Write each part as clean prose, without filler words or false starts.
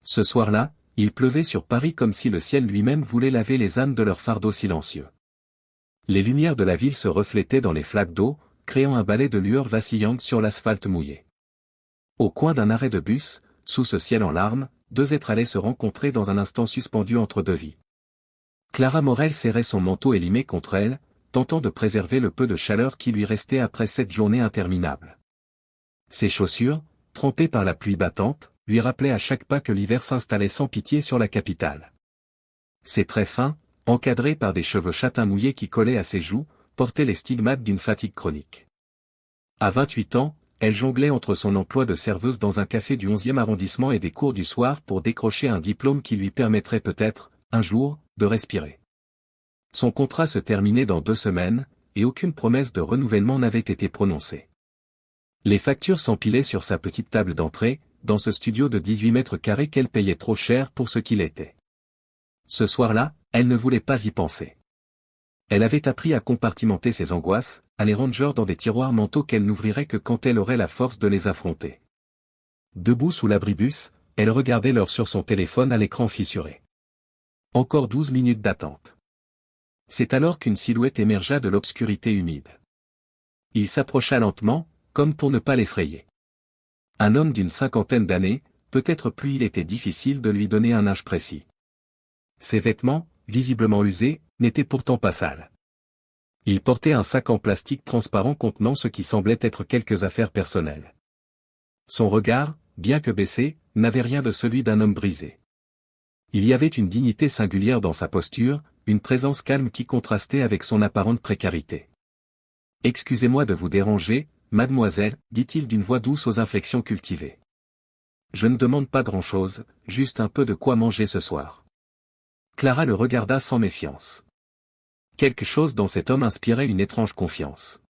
Ce soir-là, il pleuvait sur Paris comme si le ciel lui-même voulait laver les âmes de leur fardeau silencieux. Les lumières de la ville se reflétaient dans les flaques d'eau, créant un balai de lueurs vacillantes sur l'asphalte mouillé. Au coin d'un arrêt de bus, sous ce ciel en larmes, deux êtres allaient se rencontrer dans un instant suspendu entre deux vies. Clara Morel serrait son manteau élimé contre elle, tentant de préserver le peu de chaleur qui lui restait après cette journée interminable. Ses chaussures, trempées par la pluie battante, lui rappelaient à chaque pas que l'hiver s'installait sans pitié sur la capitale. Ses traits fins, encadrés par des cheveux châtains mouillés qui collaient à ses joues, portaient les stigmates d'une fatigue chronique. À 28 ans, elle jonglait entre son emploi de serveuse dans un café du 11e arrondissement et des cours du soir pour décrocher un diplôme qui lui permettrait peut-être, un jour, de respirer. Son contrat se terminait dans 2 semaines, et aucune promesse de renouvellement n'avait été prononcée. Les factures s'empilaient sur sa petite table d'entrée, dans ce studio de 18 mètres carrés qu'elle payait trop cher pour ce qu'il était. Ce soir-là, elle ne voulait pas y penser. Elle avait appris à compartimenter ses angoisses, à les ranger dans des tiroirs mentaux qu'elle n'ouvrirait que quand elle aurait la force de les affronter. Debout sous l'abribus, elle regardait l'heure sur son téléphone à l'écran fissuré. Encore 12 minutes d'attente. C'est alors qu'une silhouette émergea de l'obscurité humide. Il s'approcha lentement, comme pour ne pas l'effrayer. Un homme d'une 50aine d'années, peut-être plus, il était difficile de lui donner un âge précis. Ses vêtements, visiblement usés, n'étaient pourtant pas sales. Il portait un sac en plastique transparent contenant ce qui semblait être quelques affaires personnelles. Son regard, bien que baissé, n'avait rien de celui d'un homme brisé. Il y avait une dignité singulière dans sa posture, une présence calme qui contrastait avec son apparente précarité. « Excusez-moi de vous déranger, mademoiselle, dit-il d'une voix douce aux inflexions cultivées. Je ne demande pas grand-chose, juste un peu de quoi manger ce soir. » Clara le regarda sans méfiance. Quelque chose dans cet homme inspirait une étrange confiance.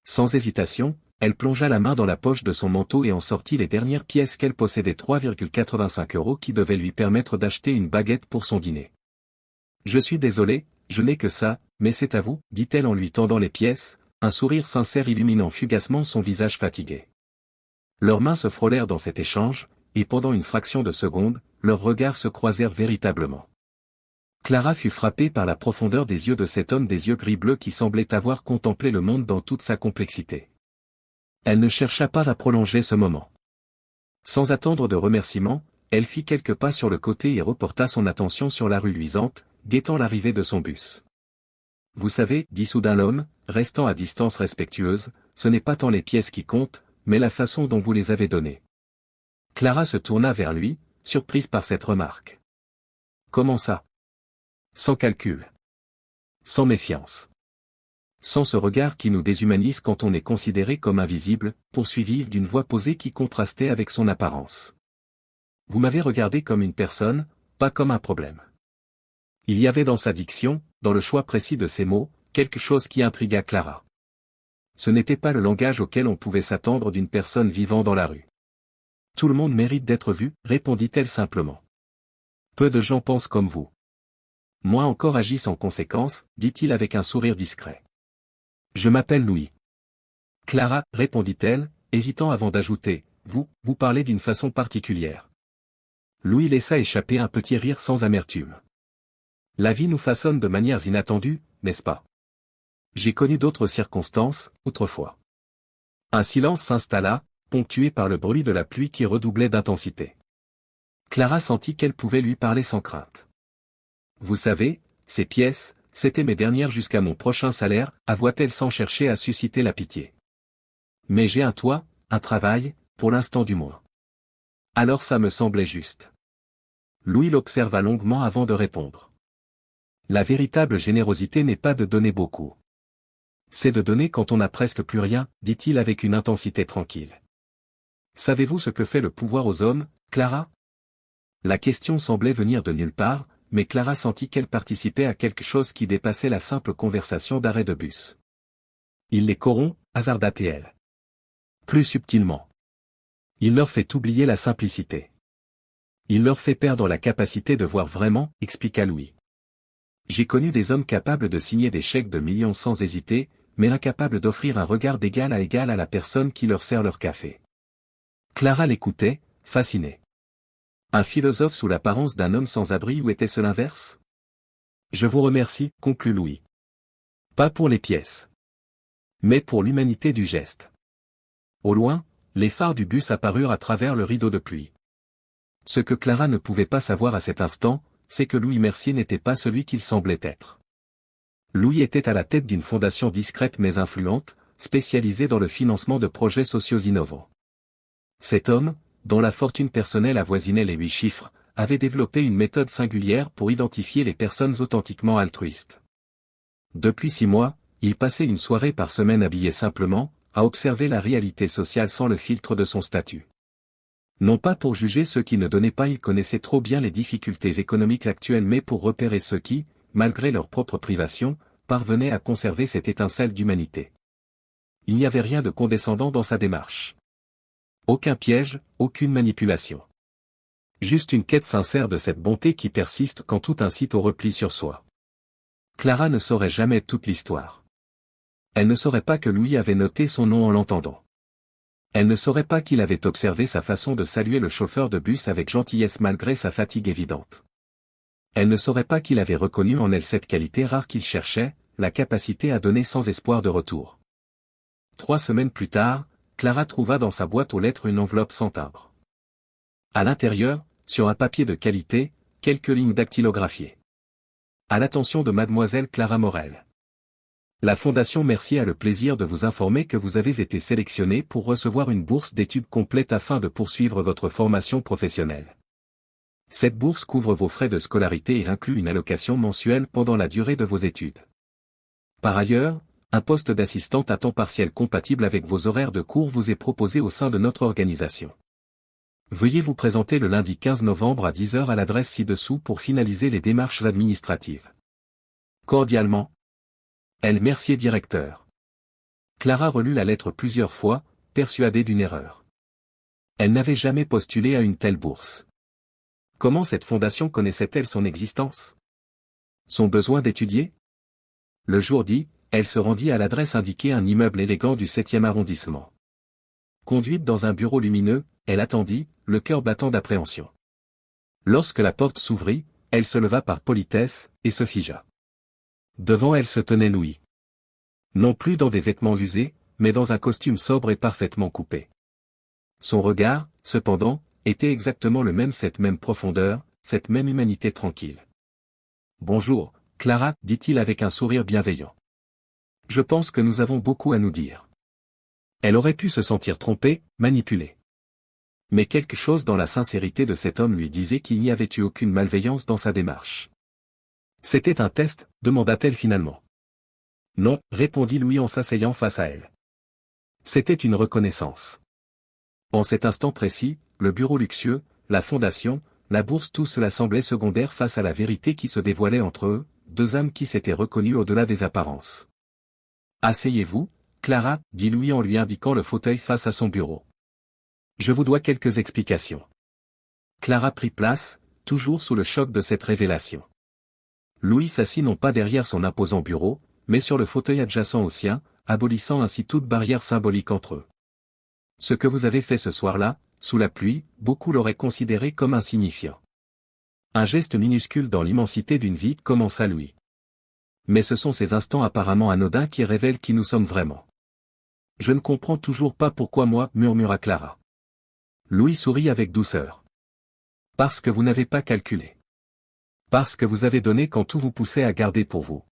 Sans hésitation, elle plongea la main dans la poche de son manteau et en sortit les dernières pièces qu'elle possédait, 3,85 € qui devaient lui permettre d'acheter une baguette pour son dîner. « Je suis désolée, je n'ai que ça, mais c'est à vous, dit-elle en lui tendant les pièces, un sourire sincère illuminant fugacement son visage fatigué. Leurs mains se frôlèrent dans cet échange, et pendant une fraction de seconde, leurs regards se croisèrent véritablement. Clara fut frappée par la profondeur des yeux de cet homme, des yeux gris-bleus qui semblaient avoir contemplé le monde dans toute sa complexité. Elle ne chercha pas à prolonger ce moment. Sans attendre de remerciements, elle fit quelques pas sur le côté et reporta son attention sur la rue luisante, guettant l'arrivée de son bus. « Vous savez, dit soudain l'homme, restant à distance respectueuse, ce n'est pas tant les pièces qui comptent, mais la façon dont vous les avez données. » Clara se tourna vers lui, surprise par cette remarque. « Comment ça ? » Sans calcul. Sans méfiance. Sans ce regard qui nous déshumanise quand on est considéré comme invisible, poursuivit d'une voix posée qui contrastait avec son apparence. Vous m'avez regardé comme une personne, pas comme un problème. Il y avait dans sa diction, dans le choix précis de ses mots, quelque chose qui intrigua Clara. Ce n'était pas le langage auquel on pouvait s'attendre d'une personne vivant dans la rue. Tout le monde mérite d'être vu, répondit-elle simplement. Peu de gens pensent comme vous. Moi encore agissent en conséquence, dit-il avec un sourire discret. Je m'appelle Louis. Clara, répondit-elle, hésitant avant d'ajouter, vous parlez d'une façon particulière. Louis laissa échapper un petit rire sans amertume. La vie nous façonne de manières inattendues, n'est-ce pas? J'ai connu d'autres circonstances, autrefois. Un silence s'installa, ponctué par le bruit de la pluie qui redoublait d'intensité. Clara sentit qu'elle pouvait lui parler sans crainte. Vous savez, ces pièces, c'était mes dernières jusqu'à mon prochain salaire, avoua-t-elle sans chercher à susciter la pitié. Mais j'ai un toit, un travail, pour l'instant du moins. Alors ça me semblait juste. Louis l'observa longuement avant de répondre. La véritable générosité n'est pas de donner beaucoup. C'est de donner quand on n'a presque plus rien, dit-il avec une intensité tranquille. Savez-vous ce que fait le pouvoir aux hommes, Clara? La question semblait venir de nulle part, mais Clara sentit qu'elle participait à quelque chose qui dépassait la simple conversation d'arrêt de bus. Il les corrompt, hasarda-t-elle. Plus subtilement. Il leur fait oublier la simplicité. Il leur fait perdre la capacité de voir vraiment, expliqua Louis. J'ai connu des hommes capables de signer des chèques de millions sans hésiter, mais incapables d'offrir un regard d'égal à la personne qui leur sert leur café. Clara l'écoutait, fascinée. Un philosophe sous l'apparence d'un homme sans abri, ou était-ce l'inverse? Je vous remercie, conclut Louis. Pas pour les pièces, mais pour l'humanité du geste. Au loin, les phares du bus apparurent à travers le rideau de pluie. Ce que Clara ne pouvait pas savoir à cet instant, c'est que Louis Mercier n'était pas celui qu'il semblait être. Louis était à la tête d'une fondation discrète mais influente, spécialisée dans le financement de projets sociaux innovants. Cet homme, dont la fortune personnelle avoisinait les 8 chiffres, avait développé une méthode singulière pour identifier les personnes authentiquement altruistes. Depuis 6 mois, il passait une soirée par semaine habillé simplement, à observer la réalité sociale sans le filtre de son statut. Non pas pour juger ceux qui ne donnaient pas, il connaissait trop bien les difficultés économiques actuelles, mais pour repérer ceux qui, malgré leurs propres privations, parvenaient à conserver cette étincelle d'humanité. Il n'y avait rien de condescendant dans sa démarche. Aucun piège, aucune manipulation. Juste une quête sincère de cette bonté qui persiste quand tout incite au repli sur soi. Clara ne saurait jamais toute l'histoire. Elle ne saurait pas que Louis avait noté son nom en l'entendant. Elle ne saurait pas qu'il avait observé sa façon de saluer le chauffeur de bus avec gentillesse malgré sa fatigue évidente. Elle ne saurait pas qu'il avait reconnu en elle cette qualité rare qu'il cherchait, la capacité à donner sans espoir de retour. 3 semaines plus tard, Clara trouva dans sa boîte aux lettres une enveloppe sans timbre. À l'intérieur, sur un papier de qualité, quelques lignes dactylographiées. À l'attention de mademoiselle Clara Morel. La Fondation Mercier a le plaisir de vous informer que vous avez été sélectionné pour recevoir une bourse d'études complète afin de poursuivre votre formation professionnelle. Cette bourse couvre vos frais de scolarité et inclut une allocation mensuelle pendant la durée de vos études. Par ailleurs, un poste d'assistante à temps partiel compatible avec vos horaires de cours vous est proposé au sein de notre organisation. Veuillez vous présenter le lundi 15 novembre à 10 h à l'adresse ci-dessous pour finaliser les démarches administratives. Cordialement, L. Mercier, directeur. Clara relut la lettre plusieurs fois, persuadée d'une erreur. Elle n'avait jamais postulé à une telle bourse. Comment cette fondation connaissait-elle son existence? Son besoin d'étudier? Le jour dit, elle se rendit à l'adresse indiquée, un immeuble élégant du 7e arrondissement. Conduite dans un bureau lumineux, elle attendit, le cœur battant d'appréhension. Lorsque la porte s'ouvrit, elle se leva par politesse, et se figea. Devant elle se tenait Louis. Non plus dans des vêtements usés, mais dans un costume sobre et parfaitement coupé. Son regard, cependant, était exactement le même, cette même profondeur, cette même humanité tranquille. « Bonjour, Clara, dit-il avec un sourire bienveillant. Je pense que nous avons beaucoup à nous dire. » Elle aurait pu se sentir trompée, manipulée. Mais quelque chose dans la sincérité de cet homme lui disait qu'il n'y avait eu aucune malveillance dans sa démarche. « C'était un test ?» demanda-t-elle finalement. « Non » répondit Louis en s'asseyant face à elle. « C'était une reconnaissance. » En cet instant précis, le bureau luxueux, la fondation, la bourse, tout cela semblait secondaire face à la vérité qui se dévoilait entre eux, 2 âmes qui s'étaient reconnues au-delà des apparences. « Asseyez-vous, Clara, dit Louis en lui indiquant le fauteuil face à son bureau. Je vous dois quelques explications. Clara prit place, toujours sous le choc de cette révélation. Louis s'assit non pas derrière son imposant bureau, mais sur le fauteuil adjacent au sien, abolissant ainsi toute barrière symbolique entre eux. Ce que vous avez fait ce soir-là, sous la pluie, beaucoup l'auraient considéré comme insignifiant. Un geste minuscule dans l'immensité d'une vie, commença Louis. Mais ce sont ces instants apparemment anodins qui révèlent qui nous sommes vraiment. Je ne comprends toujours pas pourquoi moi, murmura Clara. Louis sourit avec douceur. Parce que vous n'avez pas calculé. Parce que vous avez donné quand tout vous poussait à garder pour vous.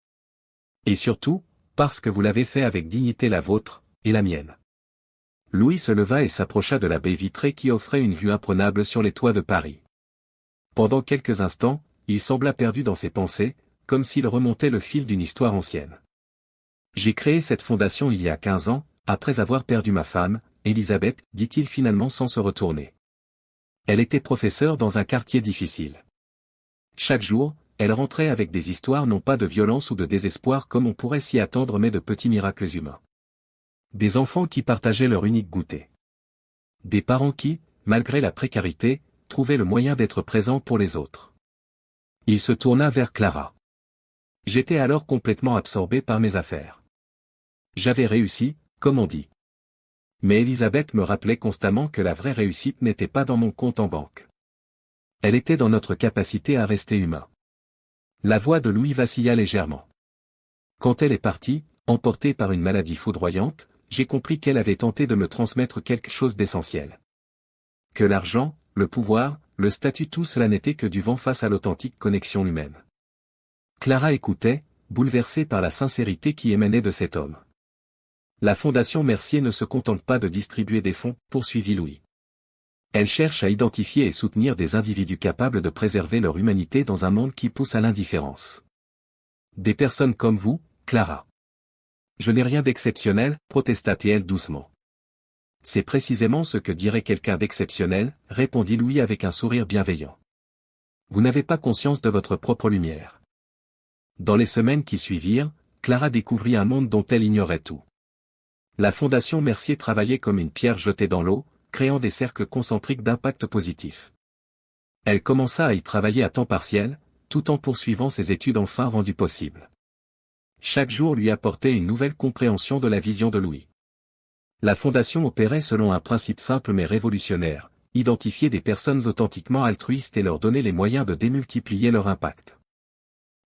Et surtout, parce que vous l'avez fait avec dignité, la vôtre, et la mienne. Louis se leva et s'approcha de la baie vitrée qui offrait une vue imprenable sur les toits de Paris. Pendant quelques instants, il sembla perdu dans ses pensées, comme s'il remontait le fil d'une histoire ancienne. J'ai créé cette fondation il y a 15 ans, après avoir perdu ma femme, Elisabeth, dit-il finalement sans se retourner. Elle était professeure dans un quartier difficile. Chaque jour, elle rentrait avec des histoires non pas de violence ou de désespoir comme on pourrait s'y attendre, mais de petits miracles humains. Des enfants qui partageaient leur unique goûter. Des parents qui, malgré la précarité, trouvaient le moyen d'être présents pour les autres. Il se tourna vers Clara. J'étais alors complètement absorbé par mes affaires. J'avais réussi, comme on dit. Mais Elisabeth me rappelait constamment que la vraie réussite n'était pas dans mon compte en banque. Elle était dans notre capacité à rester humain. La voix de Louis vacilla légèrement. Quand elle est partie, emportée par une maladie foudroyante, j'ai compris qu'elle avait tenté de me transmettre quelque chose d'essentiel. Que l'argent, le pouvoir, le statut, tout cela n'était que du vent face à l'authentique connexion humaine. Clara écoutait, bouleversée par la sincérité qui émanait de cet homme. La Fondation Mercier ne se contente pas de distribuer des fonds, poursuivit Louis. Elle cherche à identifier et soutenir des individus capables de préserver leur humanité dans un monde qui pousse à l'indifférence. Des personnes comme vous, Clara. Je n'ai rien d'exceptionnel, protesta-t-elle doucement. C'est précisément ce que dirait quelqu'un d'exceptionnel, répondit Louis avec un sourire bienveillant. Vous n'avez pas conscience de votre propre lumière. Dans les semaines qui suivirent, Clara découvrit un monde dont elle ignorait tout. La Fondation Mercier travaillait comme une pierre jetée dans l'eau, créant des cercles concentriques d'impact positif. Elle commença à y travailler à temps partiel, tout en poursuivant ses études enfin rendues possibles. Chaque jour lui apportait une nouvelle compréhension de la vision de Louis. La Fondation opérait selon un principe simple mais révolutionnaire, identifier des personnes authentiquement altruistes et leur donner les moyens de démultiplier leur impact.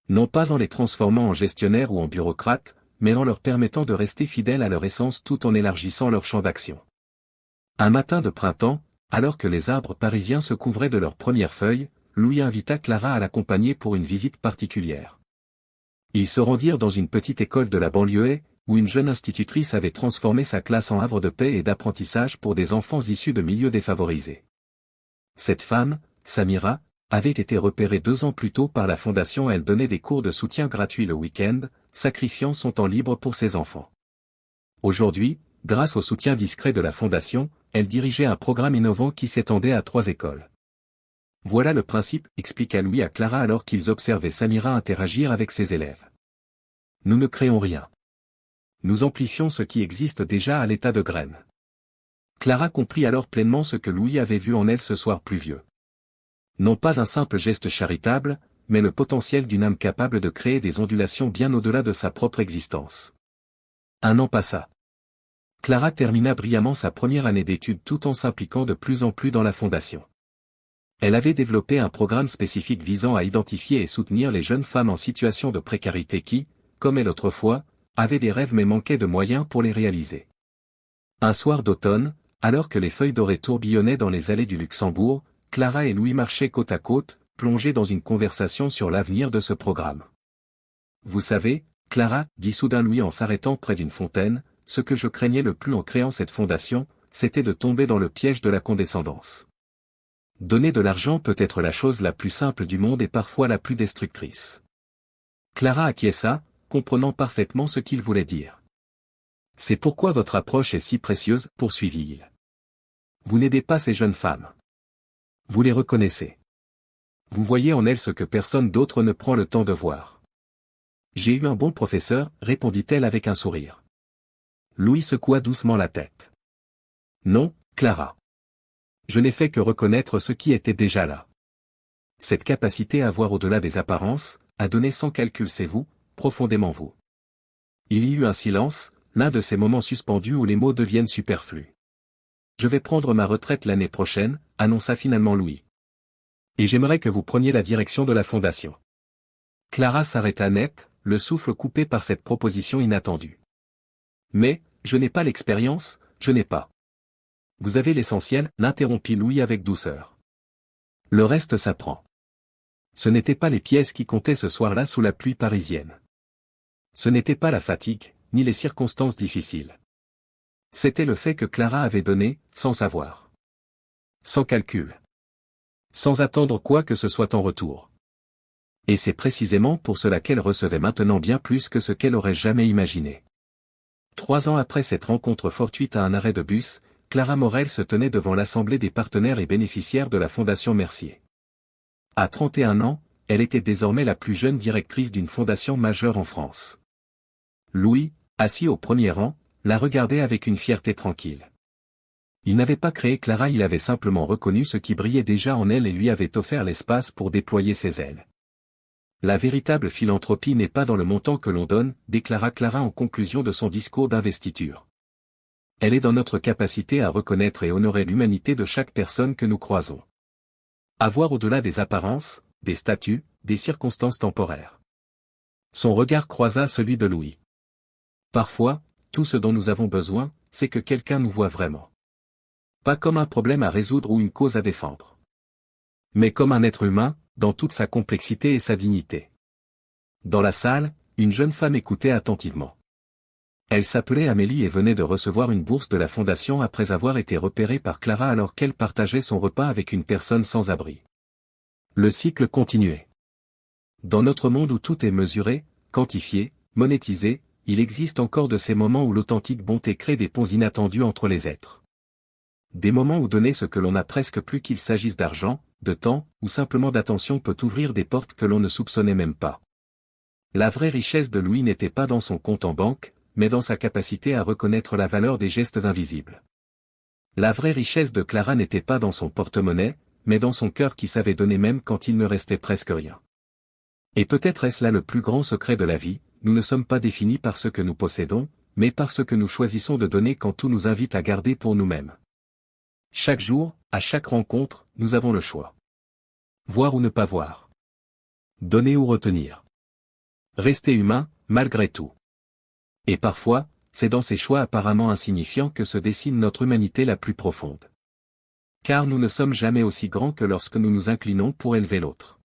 Non pas en les transformant en gestionnaires ou en bureaucrates, mais en leur permettant de rester fidèles à leur essence tout en élargissant leur champ d'action. Un matin de printemps, alors que les arbres parisiens se couvraient de leurs premières feuilles, Louis invita Clara à l'accompagner pour une visite particulière. Ils se rendirent dans une petite école de la banlieue, où une jeune institutrice avait transformé sa classe en havre de paix et d'apprentissage pour des enfants issus de milieux défavorisés. Cette femme, Samira, avait été repérée 2 ans plus tôt par la Fondation. Elle donnait des cours de soutien gratuits le week-end, sacrifiant son temps libre pour ses enfants. Aujourd'hui, grâce au soutien discret de la Fondation, elle dirigeait un programme innovant qui s'étendait à 3 écoles. Voilà le principe, expliqua Louis à Clara alors qu'ils observaient Samira interagir avec ses élèves. Nous ne créons rien. Nous amplifions ce qui existe déjà à l'état de graine. Clara comprit alors pleinement ce que Louis avait vu en elle ce soir pluvieux. Non pas un simple geste charitable, mais le potentiel d'une âme capable de créer des ondulations bien au-delà de sa propre existence. 1 an passa. Clara termina brillamment sa première année d'études tout en s'impliquant de plus en plus dans la Fondation. Elle avait développé un programme spécifique visant à identifier et soutenir les jeunes femmes en situation de précarité qui, comme elle autrefois, avaient des rêves mais manquaient de moyens pour les réaliser. Un soir d'automne, alors que les feuilles dorées tourbillonnaient dans les allées du Luxembourg, Clara et Louis marchaient côte à côte, plongés dans une conversation sur l'avenir de ce programme. Vous savez, Clara, dit soudain Louis en s'arrêtant près d'une fontaine, ce que je craignais le plus en créant cette fondation, c'était de tomber dans le piège de la condescendance. Donner de l'argent peut être la chose la plus simple du monde et parfois la plus destructrice. Clara acquiesça, comprenant parfaitement ce qu'il voulait dire. C'est pourquoi votre approche est si précieuse, poursuivit-il. Vous n'aidez pas ces jeunes femmes. Vous les reconnaissez. Vous voyez en elles ce que personne d'autre ne prend le temps de voir. J'ai eu un bon professeur, répondit-elle avec un sourire. Louis secoua doucement la tête. Non, Clara. Je n'ai fait que reconnaître ce qui était déjà là. Cette capacité à voir au-delà des apparences, à donner sans calcul, c'est vous, profondément vous. Il y eut un silence, l'un de ces moments suspendus où les mots deviennent superflus. Je vais prendre ma retraite l'année prochaine, annonça finalement Louis. Et j'aimerais que vous preniez la direction de la Fondation. Clara s'arrêta net, le souffle coupé par cette proposition inattendue. Mais, je n'ai pas l'expérience, je n'ai pas. Vous avez l'essentiel, l'interrompit Louis avec douceur. Le reste s'apprend. Ce n'étaient pas les pièces qui comptaient ce soir-là sous la pluie parisienne. Ce n'était pas la fatigue, ni les circonstances difficiles. C'était le fait que Clara avait donné, sans savoir. Sans calcul. Sans attendre quoi que ce soit en retour. Et c'est précisément pour cela qu'elle recevait maintenant bien plus que ce qu'elle aurait jamais imaginé. 3 ans après cette rencontre fortuite à un arrêt de bus, Clara Morel se tenait devant l'assemblée des partenaires et bénéficiaires de la Fondation Mercier. À 31 ans, elle était désormais la plus jeune directrice d'une fondation majeure en France. Louis, assis au premier rang, la regardait avec une fierté tranquille. Il n'avait pas créé Clara, il avait simplement reconnu ce qui brillait déjà en elle et lui avait offert l'espace pour déployer ses ailes. La véritable philanthropie n'est pas dans le montant que l'on donne, déclara Clara en conclusion de son discours d'investiture. Elle est dans notre capacité à reconnaître et honorer l'humanité de chaque personne que nous croisons. À voir au-delà des apparences, des statuts, des circonstances temporaires. Son regard croisa celui de Louis. Parfois, tout ce dont nous avons besoin, c'est que quelqu'un nous voie vraiment. Pas comme un problème à résoudre ou une cause à défendre. Mais comme un être humain, dans toute sa complexité et sa dignité. Dans la salle, une jeune femme écoutait attentivement. Elle s'appelait Amélie et venait de recevoir une bourse de la Fondation après avoir été repérée par Clara alors qu'elle partageait son repas avec une personne sans abri. Le cycle continuait. Dans notre monde où tout est mesuré, quantifié, monétisé, il existe encore de ces moments où l'authentique bonté crée des ponts inattendus entre les êtres. Des moments où donner ce que l'on a presque plus qu'il s'agisse d'argent, de temps, ou simplement d'attention peut ouvrir des portes que l'on ne soupçonnait même pas. La vraie richesse de Louis n'était pas dans son compte en banque, mais dans sa capacité à reconnaître la valeur des gestes invisibles. La vraie richesse de Clara n'était pas dans son porte-monnaie, mais dans son cœur qui savait donner même quand il ne restait presque rien. Et peut-être est-ce là le plus grand secret de la vie, nous ne sommes pas définis par ce que nous possédons, mais par ce que nous choisissons de donner quand tout nous invite à garder pour nous-mêmes. Chaque jour, à chaque rencontre, nous avons le choix. Voir ou ne pas voir. Donner ou retenir. Rester humain, malgré tout. Et parfois, c'est dans ces choix apparemment insignifiants que se dessine notre humanité la plus profonde. Car nous ne sommes jamais aussi grands que lorsque nous nous inclinons pour élever l'autre.